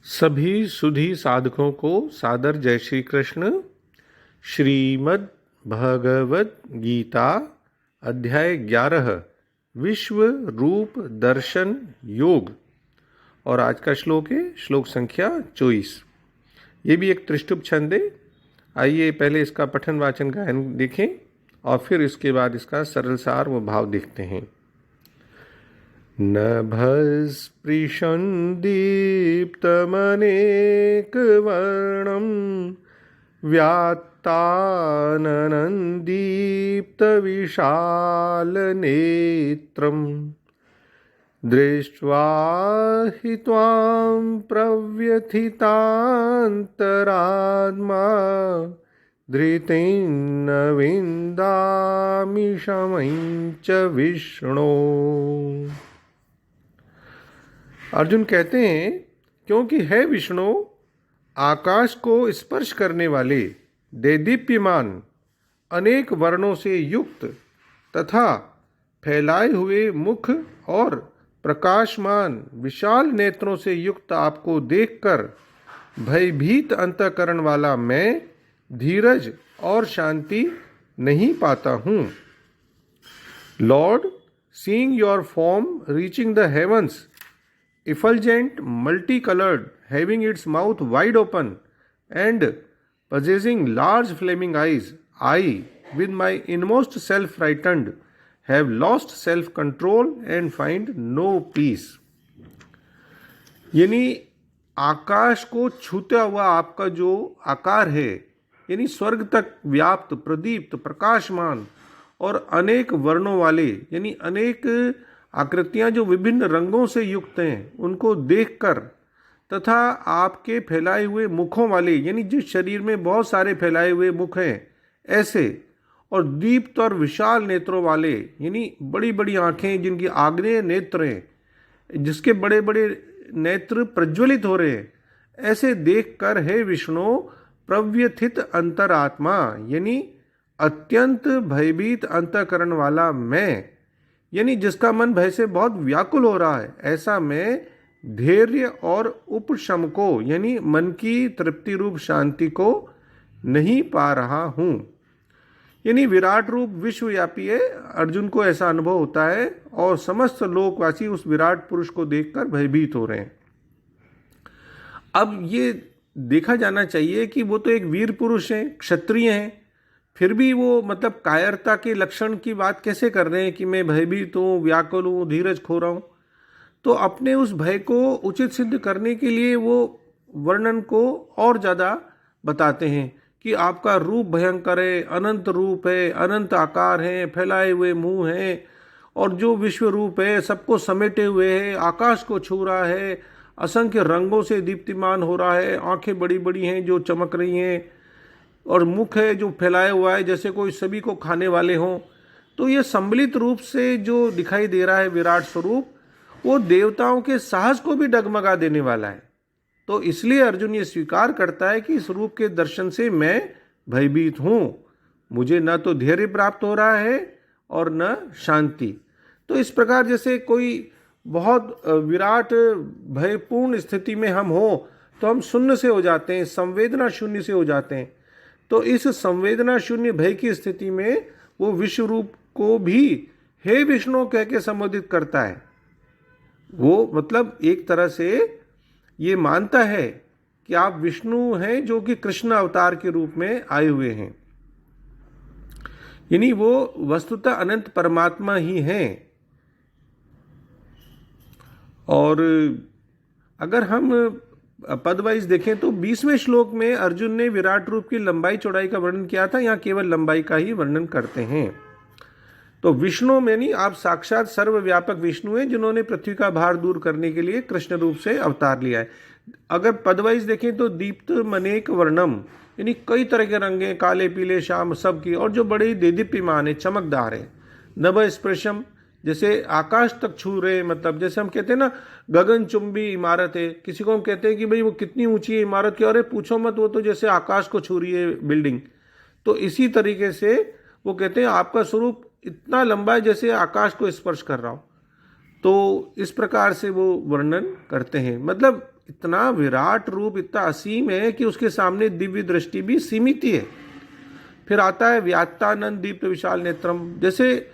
सभी सुधी साधकों को सादर जय श्री कृष्ण। श्रीमद् भगवद गीता अध्याय 11 विश्व रूप दर्शन योग। और आज का श्लोक है श्लोक संख्या 24। ये भी एक त्रिष्टुप छंद है। आइए पहले इसका पठन वाचन गायन देखें और फिर इसके बाद इसका सरल सार व भाव देखते हैं। नभस्पृशं दीप्तमनेकवर्णं व्यात्ताननं दीप्तविशालनेत्रं दृष्ट्वा हि त्वां प्रव्यथितान्तरात्मा धृतिं न विन्दामि शमं च विष्णो। अर्जुन कहते हैं, क्योंकि है विष्णु आकाश को स्पर्श करने वाले देदीप्यमान अनेक वर्णों से युक्त तथा फैलाए हुए मुख और प्रकाशमान विशाल नेत्रों से युक्त आपको देखकर भयभीत अंतःकरण वाला मैं धीरज और शांति नहीं पाता हूँ। Lord, seeing your form reaching the heavens, effulgent, multicolored, having its mouth wide open and possessing large flaming eyes, I, with my inmost self frightened, have lost self-control and find no peace। यानी आकाश को छूता हुआ आपका जो आकार है, यानी स्वर्ग तक व्याप्त, प्रदीप्त, प्रकाशमान और अनेक वर्णों वाले, यानी अनेक आकृतियां जो विभिन्न रंगों से युक्त हैं, उनको देखकर तथा आपके फैलाए हुए मुखों वाले, यानी जिस शरीर में बहुत सारे फैलाए हुए मुख हैं ऐसे, और दीप्त और विशाल नेत्रों वाले, यानी बड़ी बड़ी आंखें जिनकी आग्नेय नेत्र हैं, जिसके बड़े बड़े नेत्र प्रज्वलित हो रहे हैं, ऐसे देखकर हे विष्णु प्रव्यथित अंतरात्मा, यानी अत्यंत भयभीत अंतःकरण वाला मैं, यानी जिसका मन भय से बहुत व्याकुल हो रहा है, ऐसा मैं धैर्य और उपशम को, यानी मन की तृप्ति रूप शांति को नहीं पा रहा हूँ। यानी विराट रूप विश्वव्यापी है, अर्जुन को ऐसा अनुभव होता है और समस्त लोकवासी उस विराट पुरुष को देखकर भयभीत हो रहे हैं। अब ये देखा जाना चाहिए कि वो तो एक वीर पुरुष हैं, क्षत्रिय हैं, फिर भी वो मतलब कायरता के लक्षण की बात कैसे कर रहे हैं कि मैं भयभीत हूँ, व्याकुल हूँ, धीरज खो रहा हूँ। तो अपने उस भय को उचित सिद्ध करने के लिए वो वर्णन को और ज़्यादा बताते हैं कि आपका रूप भयंकर है, अनंत रूप है, अनंत आकार है, फैलाए हुए मुंह हैं, और जो विश्व रूप है सबको समेटे हुए है, आकाश को छू रहा है, असंख्य रंगों से दीप्तिमान हो रहा है, आंखें बड़ी बड़ी हैं जो चमक रही हैं, और मुख है जो फैलाया हुआ है जैसे कोई सभी को खाने वाले हों। तो ये सम्मिलित रूप से जो दिखाई दे रहा है विराट स्वरूप, वो देवताओं के साहस को भी डगमगा देने वाला है। तो इसलिए अर्जुन ये स्वीकार करता है कि इस रूप के दर्शन से मैं भयभीत हूँ, मुझे न तो धैर्य प्राप्त हो रहा है और न शांति। तो इस प्रकार जैसे कोई बहुत विराट भयपूर्ण स्थिति में हम हो तो हम शून्य से हो जाते हैं, संवेदना शून्य से हो जाते हैं। तो इस संवेदना शून्य भय की स्थिति में वो विश्व रूप को भी हे विष्णु कह के संबोधित करता है। वो मतलब एक तरह से ये मानता है कि आप विष्णु हैं जो कि कृष्ण अवतार के रूप में आए हुए हैं, यानी वो वस्तुतः अनंत परमात्मा ही हैं। और अगर हम पद वाइज देखें तो 20वें श्लोक में अर्जुन ने विराट रूप की लंबाई चौड़ाई का वर्णन किया था, यहाँ केवल लंबाई का ही वर्णन करते हैं। तो विष्णु में नहीं, आप साक्षात सर्वव्यापक विष्णु हैं जिन्होंने पृथ्वी का भार दूर करने के लिए कृष्ण रूप से अवतार लिया है। अगर पद वाइज देखें तो दीप्त मनेक वर्णम, यानी कई तरह के रंगे, काले पीले श्याम सब की, और जो बड़े देदीप्यमान है, चमकदार है। नभ स्पृशम, जैसे आकाश तक छू रहे, मतलब जैसे हम कहते हैं ना गगनचुंबी इमारत है, किसी को हम कहते हैं कि भाई वो कितनी ऊंची है इमारत की, अरे पूछो मत, वो तो जैसे आकाश को छू रही है बिल्डिंग। तो इसी तरीके से वो कहते हैं आपका स्वरूप इतना लंबा है जैसे आकाश को स्पर्श कर रहा हो। तो इस प्रकार से वो वर्णन करते हैं, मतलब इतना विराट रूप, इतना असीम है कि उसके सामने दिव्य दृष्टि भी सीमित ही है। फिर आता है व्यात्तानंद दीप्त विशाल नेत्रम, जैसे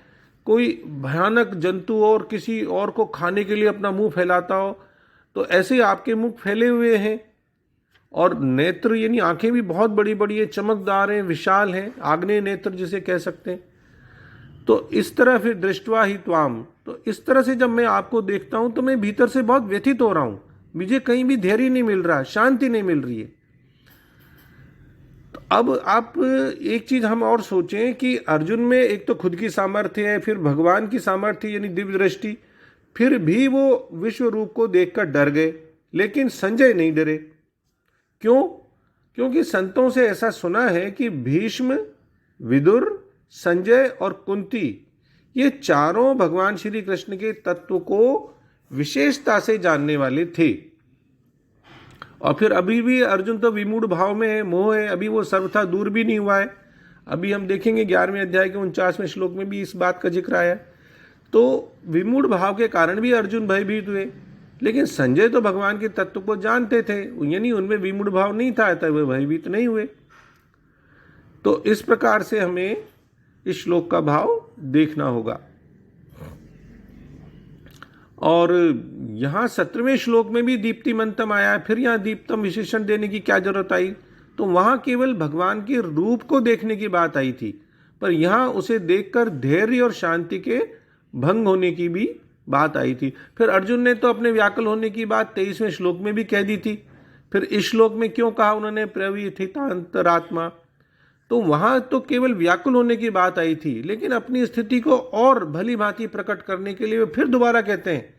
कोई भयानक जंतु और किसी और को खाने के लिए अपना मुंह फैलाता हो, तो ऐसे आपके मुंह फैले हुए हैं। और नेत्र यानी आंखें भी बहुत बड़ी बड़ी है, चमकदार हैं, विशाल हैं, आग्नेय नेत्र जिसे कह सकते हैं। तो इस तरह फिर दृष्टवा ही त्वाम, तो इस तरह से जब मैं आपको देखता हूं तो मैं भीतर से बहुत व्यथित हो रहा हूं, मुझे कहीं भी धैर्य नहीं मिल रहा, शांति नहीं मिल रही है। तो अब आप एक चीज हम और सोचें कि अर्जुन में एक तो खुद की सामर्थ्य है, फिर भगवान की सामर्थ्य यानी दिव्य दृष्टि, फिर भी वो विश्व रूप को देखकर डर गए, लेकिन संजय नहीं डरे। क्यों? क्योंकि संतों से ऐसा सुना है कि भीष्म, विदुर, संजय और कुंती ये चारों भगवान श्री कृष्ण के तत्व को विशेषता से जानने वाले थे। और फिर अभी भी अर्जुन तो विमूढ़ भाव में है, मोह है, अभी वो सर्वथा दूर भी नहीं हुआ है। अभी हम देखेंगे 11वें अध्याय के 49वें श्लोक में भी इस बात का जिक्र आया। तो विमूढ़ भाव के कारण भी अर्जुन भयभीत हुए, लेकिन संजय तो भगवान के तत्व को जानते थे, यानी उनमें विमूढ़ भाव नहीं था, तब वे भयभीत नहीं हुए। तो इस प्रकार से हमें इस श्लोक का भाव देखना होगा। और यहां 17वें श्लोक में भी दीप्तिमंतम आया है, फिर यहां दीप्तम विशेषण देने की क्या जरूरत आई? तो वहां केवल भगवान के रूप को देखने की बात आई थी, पर यहां उसे देखकर धैर्य और शांति के भंग होने की भी बात आई थी। फिर अर्जुन ने तो अपने व्याकुल होने की बात 23वें श्लोक में भी कह दी थी, फिर इस श्लोक में क्यों कहा उन्होंने प्रविथितांतरात्मा? तो वहां तो केवल व्याकुल होने की बात आई थी, लेकिन अपनी स्थिति को और भली भांति प्रकट करने के लिए वे फिर दोबारा कहते हैं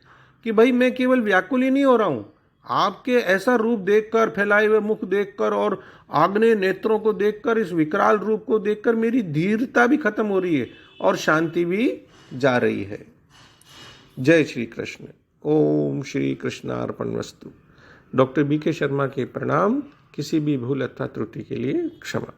कि भाई मैं केवल व्याकुल ही नहीं हो रहा हूं, आपके ऐसा रूप देखकर, फैलाए हुए मुख देखकर और आग्नेय नेत्रों को देखकर, इस विकराल रूप को देखकर मेरी धीरता भी खत्म हो रही है और शांति भी जा रही है। जय श्री कृष्ण। ओम श्री कृष्णार्पणमस्तु। डॉक्टर बी के शर्मा के प्रणाम। किसी भी भूल अथवा त्रुटि के लिए क्षमा।